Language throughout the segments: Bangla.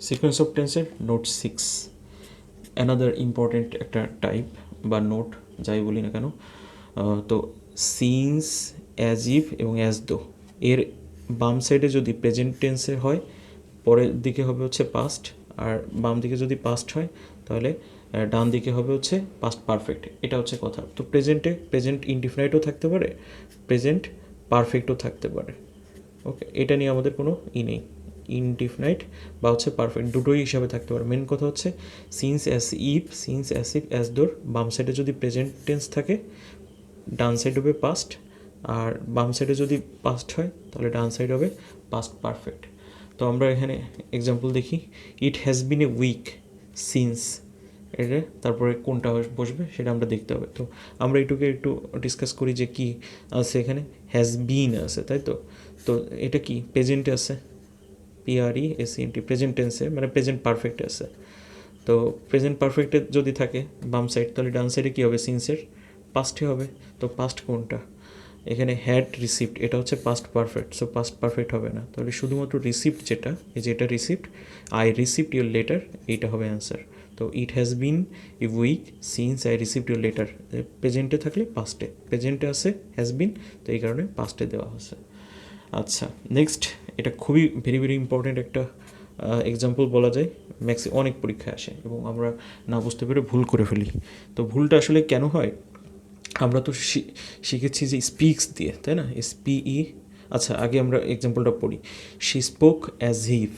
সিকোয়েন্স অফ টেন্সের নোট 6 অ্যানাদার ইম্পর্টেন্ট একটা টাইপ বা নোট যাই বলি না কেন। তো সিন্স, অ্যাজ ইফ এবং অ্যাজ দো এর বাম সাইডে যদি প্রেজেন্ট টেন্সে হয় পরের দিকে হবে হচ্ছে পাস্ট, আর বাম দিকে যদি পাস্ট হয় তাহলে ডান দিকে হবে হচ্ছে পাস্ট পারফেক্ট। এটা হচ্ছে কথা। তো প্রেজেন্টে প্রেজেন্ট ইনডিফিনাইটও থাকতে পারে, প্রেজেন্ট পারফেক্টও থাকতে পারে। ওকে, এটা নিয়ে আমাদের কোনো নেই। ইনডিফিনাইট বা হচ্ছে পারফেক্ট দুটোই হিসাবে থাকতে পারে। মেন কথা হচ্ছে since as if, since as if as দোর বাম সাইডে যদি প্রেজেন্ট টেন্স থাকে ডান সাইড হবে পাস্ট, আর বাম সাইডে যদি পাস্ট হয় তাহলে ডান সাইড হবে পাস্ট পারফেক্ট। তো আমরা এখানে এক্সাম্পল দেখি। It has been a week since, এটা তারপরে কোনটা বসবে সেটা আমরা দেখতে হবে। তো আমরা এইটুকু একটু ডিসকাস করি যে কি আছে এখানে। হ্যাজ বিন আছে, তাই তো। তো এটা কি প্রেজেন্টে আছে, PRESENT প্রেজেন্ট টেন্সে, মানে প্রেজেন্ট পারফেক্টে আছে। তো প্রেজেন্ট পারফেক্টে যদি থাকে বাম সাইড তাহলে ডান সাইডে কী হবে, সিন্সের পাস্টে হবে। তো পাস্ট কোনটা, এখানে হ্যাড রিসিভড, এটা হচ্ছে past perfect, so past perfect হবে না। তাহলে শুধুমাত্র রিসিভড যেটা, এই যে এটা received, I received your letter, এইটা হবে অ্যান্সার। তো it has been a week since I received your letter, প্রেজেন্টে থাকলে পাস্টে, প্রেজেন্টে আছে হ্যাজ বিন, তো এই কারণে পাস্টে দেওয়া হচ্ছে। আচ্ছা, নেক্সট, এটা খুবই ভেরি ভেরি ইম্পর্ট্যান্ট একটা এক্সাম্পল বলা যায়, অনেক পরীক্ষায় আসে এবং আমরা না বুঝতে পেরে ভুল করে ফেলি। তো ভুলটা আসলে কেন হয়, আমরা তো শিখেছি যে স্পিক্স দিয়ে, তাই না, SPE। আচ্ছা, আগে আমরা এক্সাম্পলটা পড়ি। She spoke as if.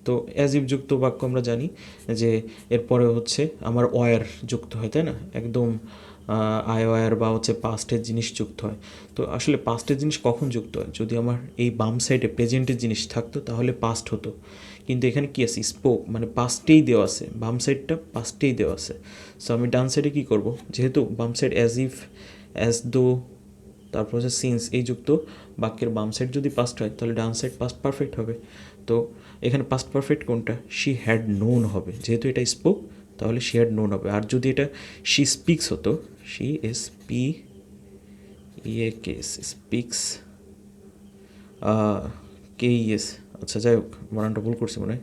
তো অ্যাজ ইফ যুক্ত বাক্য আমরা জানি যে এরপরে হচ্ছে আমার ওয়ার যুক্ত হয়, তাই না, একদম ওয়ার বা হচ্ছে পাস্টের জিনিস যুক্ত হয়। তো আসলে পাস্টের জিনিস কখন যুক্ত হয়, যদি আমার এই বাম সাইডে প্রেজেন্টের জিনিস থাকতো তাহলে পাস্ট হতো। কিন্তু এখানে কী আছে, স্পোক মানে পাস্টেই দেওয়া আছে, বাম সাইডটা পাস্টেই দেওয়া আছে। সো আমি ডান সাইডে কী করব, যেহেতু বাম side as if, as though, তারপর হচ্ছে সিন্স, এই যুক্ত বাক্যের বাম সাইড যদি পাস্ট হয় তাহলে ডান সাইড পাস্ট পারফেক্ট হবে। তো এখানে পাস্ট পারফেক্ট কোনটা, শি হ্যাড নোন হবে, যেহেতু এটা স্পোক তাহলে শি হ্যাড নোন হবে। আর যদি এটা শি স্পিক্স হতো, শি SPEAKS স্পিক্স, KES, আচ্ছা যাই হোক বানানটা ভুল করছি মনে হয়,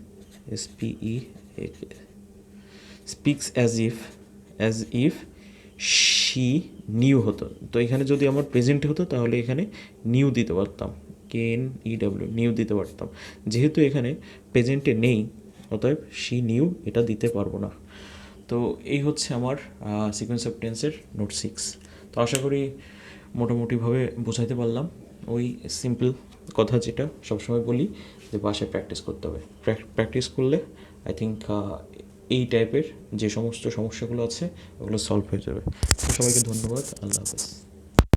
SPEAK, speaks as if she new হতো। তো এখানে যদি আমার প্রেজেন্টে হতো তাহলে এখানে নিউ দিতে পারতাম, KNEW, নিউ দিতে পারতাম। যেহেতু এখানে প্রেজেন্টে নেই অতএব শি নিউ এটা দিতে পারবো না। তো এই হচ্ছে আমার সিকোয়েন্স অফ টেন্সের নোট 6। তো আশা করি মোটামুটিভাবে বোঝাইতে পারলাম। ওই সিম্পল কথা যেটা সবসময় বলি যে বাসায় প্র্যাকটিস করতে হবে। প্র্যাকটিস করলে আই থিঙ্ক এই টাইপের যে সমস্ত সমস্যাগুলো আছে ওগুলো সলভ হয়ে যাবে। তো সবাইকে ধন্যবাদ, আল্লাহ হাফেজ।